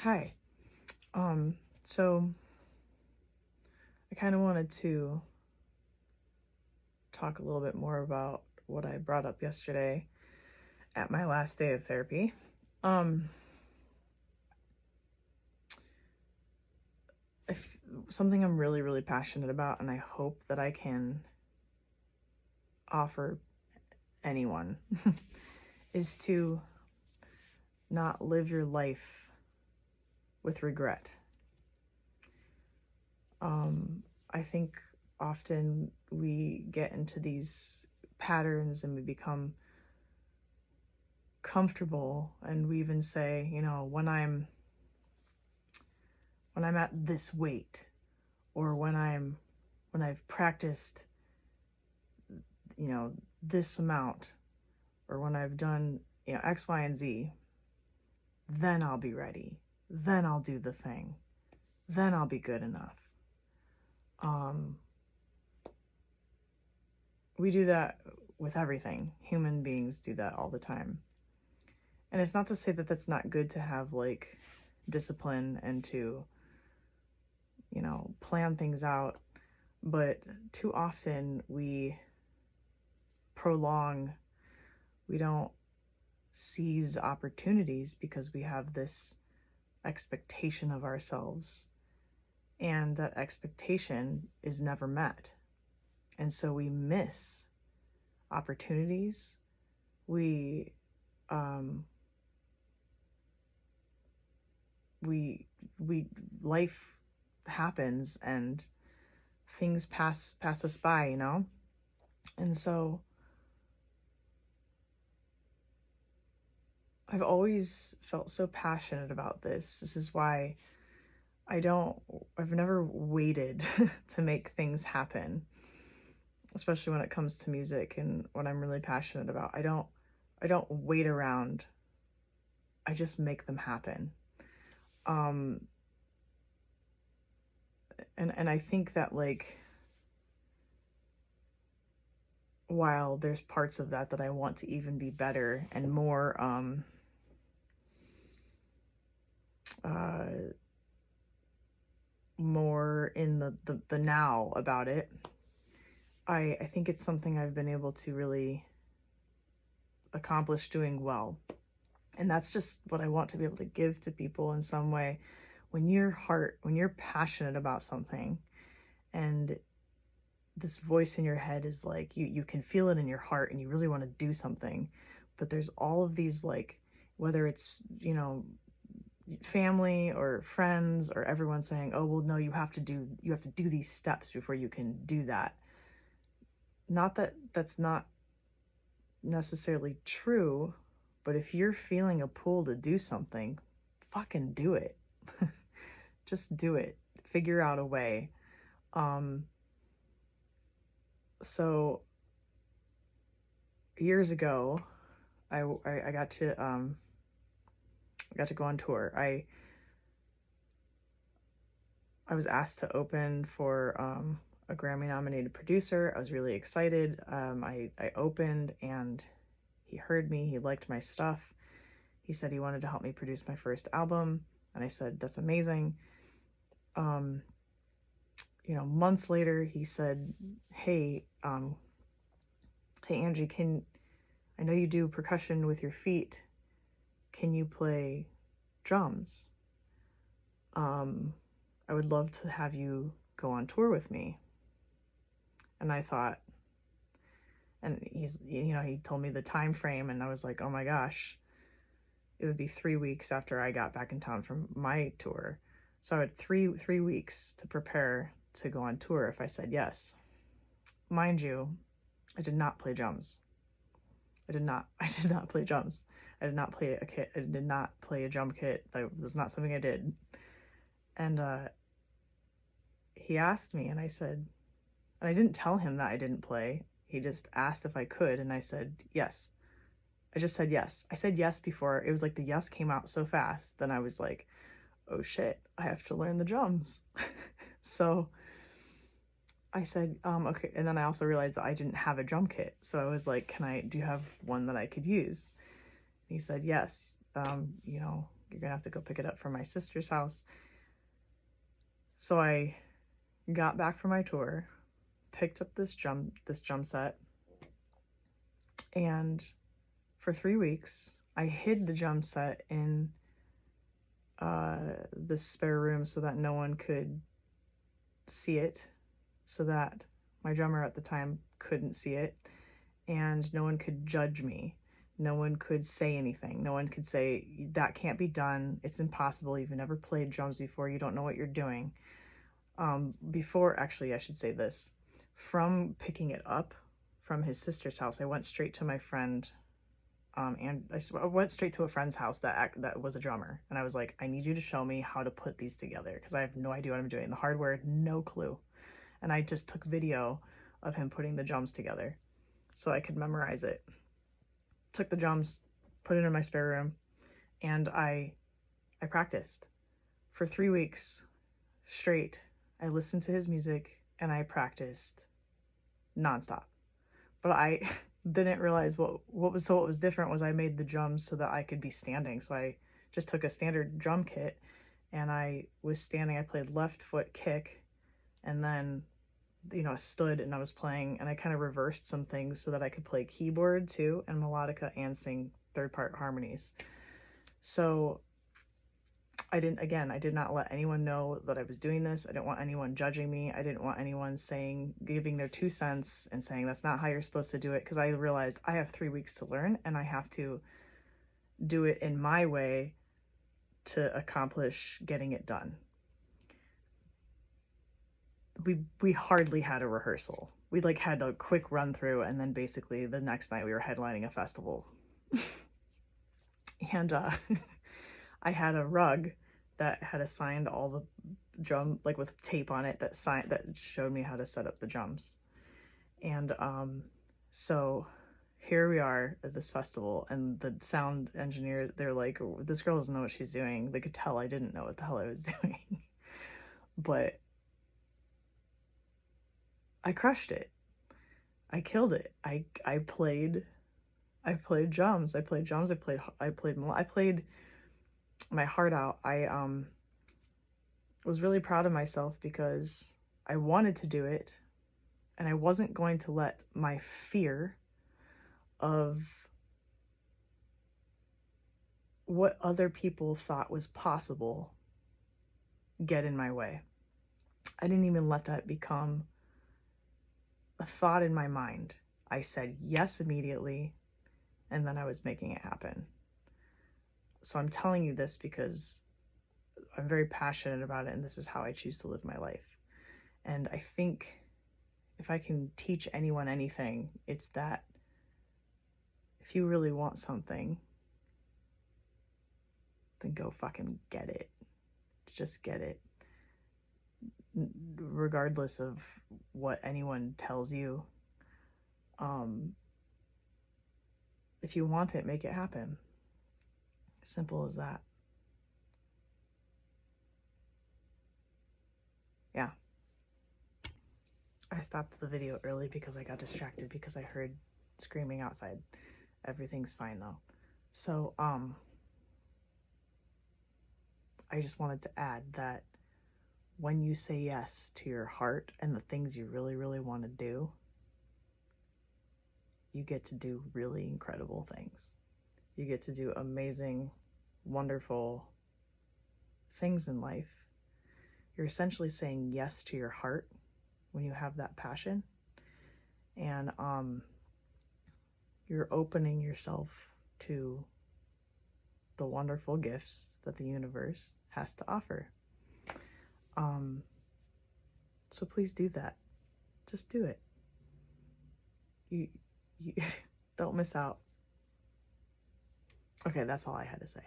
Hi. So I kind of wanted to talk a little bit more about what I brought up yesterday at my last day of therapy. Um, if something I'm really, really passionate about, and I hope that I can offer anyone is to not live your life with regret. I think often we get into these patterns and we become comfortable, and we even say, when I'm at this weight, or when I've practiced, this amount, or when I've done, X, Y, and Z, then I'll be ready. Then I'll do the thing. Then I'll be good enough. We do that with everything. Human beings do that all the time. And it's not to say that that's not good to have like discipline and to, plan things out, but too often we don't seize opportunities because we have this expectation of ourselves, and that expectation is never met. And so we miss opportunities. We life happens and things pass us by, And so I've always felt so passionate about this. This is why I've never waited to make things happen, especially when it comes to music and what I'm really passionate about. I don't wait around. I just make them happen. And I think that, like, while there's parts of that I want to even be better and more more in the now about it, I think it's something I've been able to really accomplish doing well. And that's just what I want to be able to give to people in some way. When you're passionate about something, and this voice in your head is like, you can feel it in your heart and you really want to do something, but there's all of these, like, whether it's, family or friends or everyone saying, oh, well, no, you have to do these steps before you can do that. Not that that's not necessarily true, but if you're feeling a pull to do something, fucking do it. Just do it. Figure out a way. So years ago, I got to go on tour. I was asked to open for a Grammy-nominated producer. I was really excited. I opened, and he heard me. He liked my stuff. He said he wanted to help me produce my first album, and I said, that's amazing. Months later, he said, hey, Angie, I know you do percussion with your feet. Can you play drums? I would love to have you go on tour with me. And I thought, and he told me the time frame, and I was like, oh my gosh, it would be 3 weeks after I got back in town from my tour. So I had three weeks to prepare to go on tour if I said yes. Mind you, I did not play drums. I did not play drums. I did not play a kit. I did not play a drum kit. That was not something I did. And he asked me, and I said, and I didn't tell him that I didn't play. He just asked if I could, and I said yes. I just said yes. I said yes before. It was like the yes came out so fast. Then I was like, oh shit, I have to learn the drums. So I said, okay. And then I also realized that I didn't have a drum kit. So I was like, do you have one that I could use? And he said, yes. you're gonna have to go pick it up from my sister's house. So I got back from my tour, picked up this drum set, and for 3 weeks I hid the drum set in the spare room so that no one could see it, so that my drummer at the time couldn't see it, and no one could judge me. No one could say anything. No one could say, that can't be done. It's impossible. You've never played drums before. You don't know what you're doing. Actually, I should say this. From picking it up from his sister's house, I went straight to my friend, and I went straight to a friend's house that was a drummer. And I was like, I need you to show me how to put these together, because I have no idea what I'm doing. The hardware, no clue. And I just took video of him putting the drums together so I could memorize it. Took the drums, put it in my spare room, and I practiced for 3 weeks straight. I listened to his music and I practiced nonstop. But I didn't realize what was different was I made the drums so that I could be standing. So I just took a standard drum kit and I was standing. I played left foot kick, and then stood and I was playing, and I kind of reversed some things so that I could play keyboard too and melodica and sing third part harmonies. So I did not let anyone know that I was doing this. I didn't want anyone judging me. I didn't want anyone giving their 2 cents and saying that's not how you're supposed to do it, because I realized I have 3 weeks to learn and I have to do it in my way to accomplish getting it done. We hardly had a rehearsal. We had a quick run through, and then basically the next night we were headlining a festival. And I had a rug that had assigned all the drum, with tape on it, that showed me how to set up the drums. And so here we are at this festival, and the sound engineer, they're like, this girl doesn't know what she's doing. They could tell I didn't know what the hell I was doing. But I crushed it. I killed it. I played drums. I played my heart out. I was really proud of myself because I wanted to do it, and I wasn't going to let my fear of what other people thought was possible get in my way. I didn't even let that become a thought in my mind. I said yes immediately, and then I was making it happen. So I'm telling you this because I'm very passionate about it, and this is how I choose to live my life. And I think if I can teach anyone anything, it's that if you really want something, then go fucking get it. Just get it. Regardless of what anyone tells you. If you want it, make it happen. Simple as that. Yeah. I stopped the video early because I got distracted because I heard screaming outside. Everything's fine though. So, I just wanted to add that when you say yes to your heart and the things you really, really want to do, you get to do really incredible things. You get to do amazing, wonderful things in life. You're essentially saying yes to your heart when you have that passion. And you're opening yourself to the wonderful gifts that the universe has to offer. So please do that. Just do it. You don't miss out. Okay, that's all I had to say.